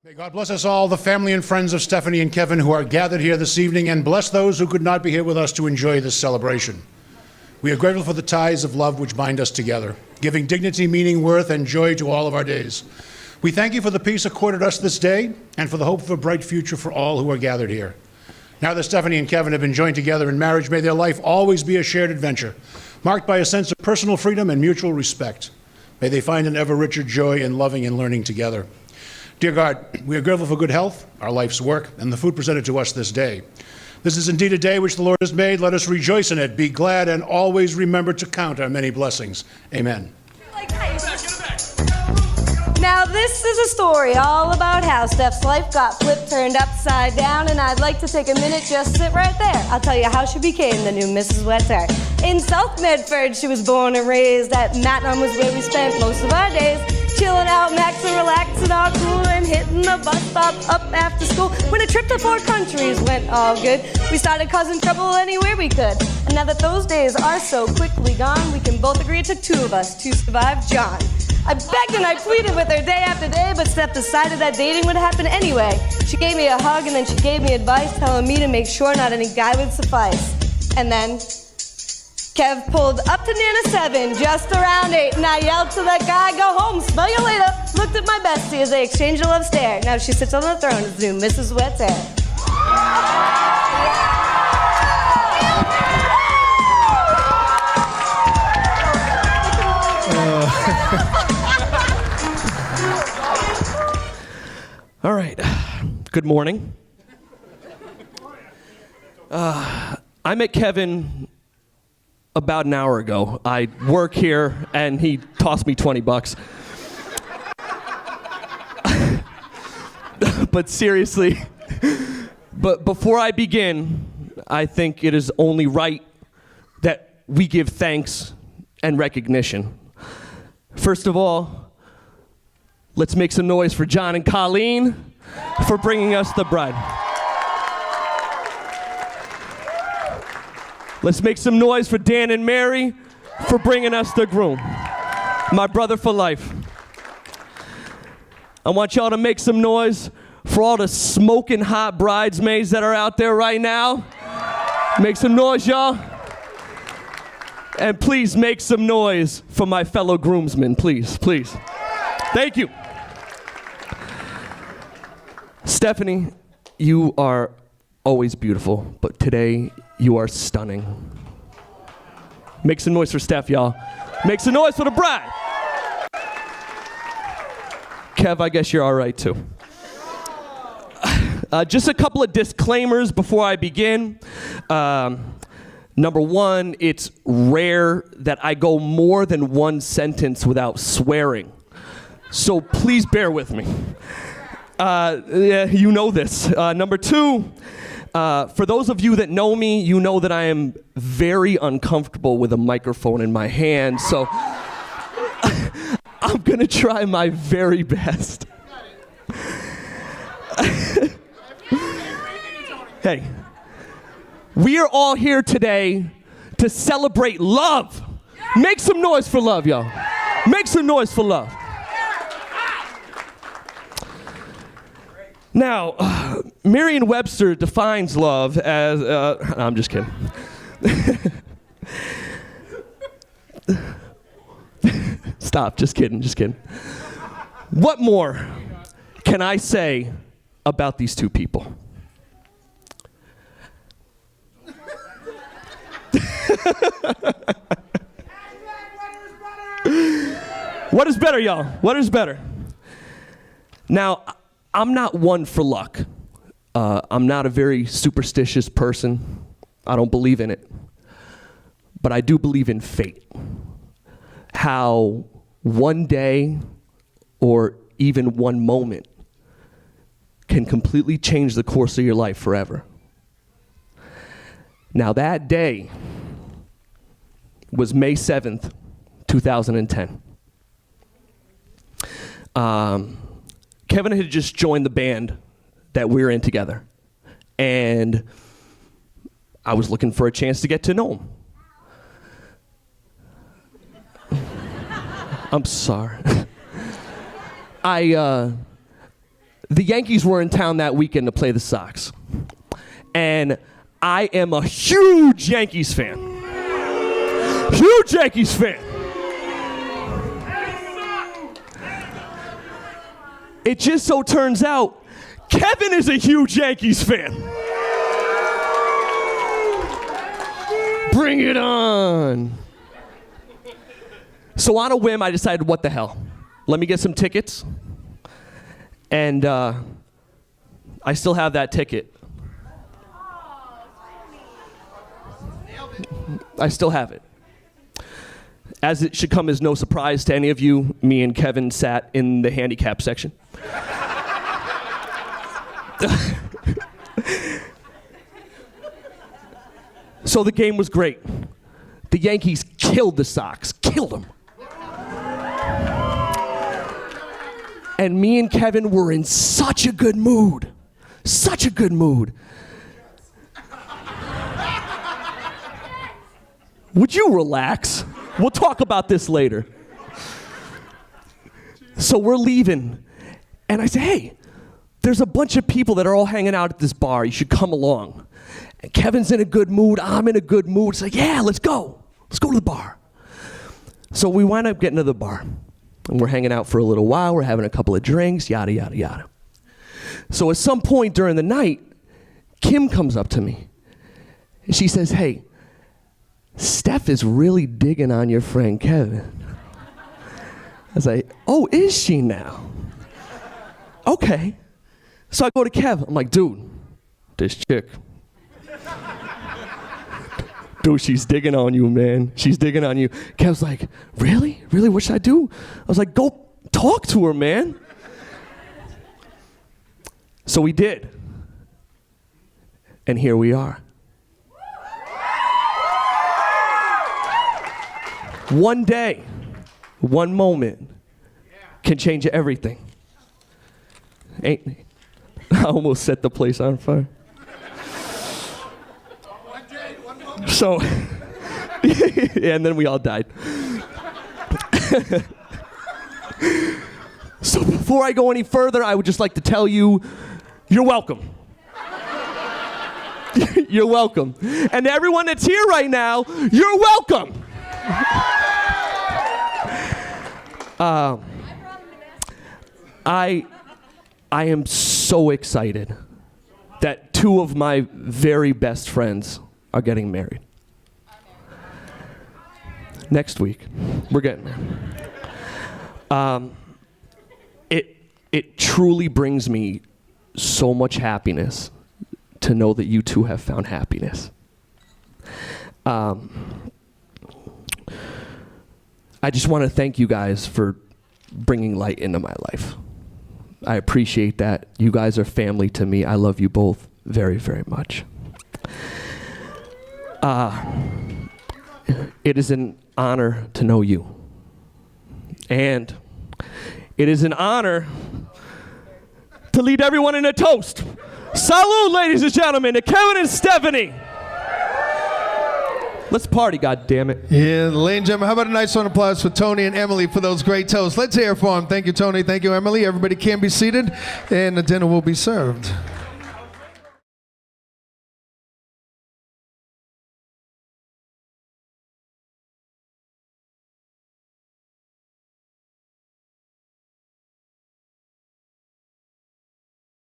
May God bless us all, the family and friends of Stephanie and Kevin who are gathered here this evening, and bless those who could not be here with us to enjoy this celebration. We are grateful for the ties of love which bind us together, giving dignity, meaning, worth, and joy to all of our days. We thank you for the peace accorded us this day and for the hope of a bright future for all who are gathered here. Now that Stephanie and Kevin have been joined together in marriage, may their life always be a shared adventure, marked by a sense of personal freedom and mutual respect. May they find an ever richer joy in loving and learning together. Dear God, we are grateful for good health, our life's work, and the food presented to us this day. This is indeed a day which the Lord has made. Let us rejoice in it, be glad, and always remember to count our many blessings. Amen. Now this is a story all about how Steph's life got flipped, turned upside down, and I'd like to take a minute, just sit right there. I'll tell you how she became the new Mrs. Wetter. In South Medford, she was born and raised. At Matnum was where we spent most of our days. Chilling out, maxing, relaxing, all cool, and hitting the bus stop up after school. When a trip to 4 countries went all good, we started causing trouble anywhere we could. And now that those days are so quickly gone, we can both agree it took 2 of us to survive John. I begged and I pleaded with her day after day, but Steph decided that dating would happen anyway. She gave me a hug and then she gave me advice, telling me to make sure not any guy would suffice. And then Kev pulled up to Nana 7, just around 8, and I yelled to that guy, go home, smell you later. Looked at my bestie as they exchanged a love stare. Now she sits on the throne as new Mrs. Wetter. All right. Good morning. I met Kevin about an hour ago. I work here, and he tossed me $20. But seriously, but before I begin, I think it is only right that we give thanks and recognition. First of all, let's make some noise for John and Colleen for bringing us the bride. Let's make some noise for Dan and Mary for bringing us the groom, my brother for life. I want y'all to make some noise for all the smoking hot bridesmaids that are out there right now. Make some noise, y'all. And please make some noise for my fellow groomsmen, please, please. Thank you. Stephanie, you are always beautiful, but today you are stunning. Make some noise for Steph, y'all. Make some noise for the bride. Kev, I guess you're all right too. Just a couple of disclaimers before I begin. Number one, it's rare that I go more than one sentence without swearing. So please bear with me. Yeah, you know this. Number two, for those of you that know me, you know that I am very uncomfortable with a microphone in my hand, so I'm gonna try my very best. Hey, we are all here today to celebrate love. Make some noise for love, y'all. Make some noise for love. Now, Merriam-Webster defines love as, no, I'm just kidding. Stop, just kidding, just kidding. What more can I say about these two people? What is better, y'all? What is better? Now, I'm not one for luck. I'm not a very superstitious person. I don't believe in it. But I do believe in fate. How one day or even one moment can completely change the course of your life forever. Now that day was May 7th, 2010. Kevin had just joined the band that we're in together. And I was looking for a chance to get to know him. I'm sorry. the Yankees were in town that weekend to play the Sox. And I am a huge Yankees fan. Huge Yankees fan. It just so turns out Kevin is a huge Yankees fan. Bring it on. So on a whim, I decided, what the hell? Let me get some tickets. And I still have that ticket. I still have it. As it should come as no surprise to any of you, me and Kevin sat in the handicap section. So the game was great. The Yankees killed the Sox, killed them. And me and Kevin were in such a good mood. Such a good mood. Would you relax? We'll talk about this later. So we're leaving. And I say, hey, there's a bunch of people that are all hanging out at this bar. You should come along. And Kevin's in a good mood. I'm in a good mood. It's like, yeah, let's go. Let's go to the bar. So we wind up getting to the bar. And we're hanging out for a little while. We're having a couple of drinks, yada, yada, yada. So at some point during the night, Kim comes up to me. And she says, hey, Steph is really digging on your friend Kevin. I was like, oh, is she now? Okay. So I go to Kev. I'm like, dude, this chick. Dude, she's digging on you, man. She's digging on you. Kev's like, really? Really? What should I do? I was like, go talk to her, man. So we did. And here we are. One day, one moment can change everything. I almost set the place on fire. So, yeah, and then we all died. So before I go any further, I would just like to tell you, you're welcome. You're welcome. And everyone that's here right now, you're welcome. I am so excited that two of my very best friends are getting married. Next week, we're getting married. It truly brings me so much happiness to know that you two have found happiness. I just want to thank you guys for bringing light into my life. I appreciate that. You guys are family to me. I love you both very, very much. It is an honor to know you. And it is an honor to lead everyone in a toast. Salud, ladies and gentlemen, to Kevin and Stephanie. Let's party, goddammit. Yeah, ladies and gentlemen, how about a nice round of applause for Tony and Emily for those great toasts. Let's hear it for them. Thank you, Tony. Thank you, Emily. Everybody can be seated, and the dinner will be served.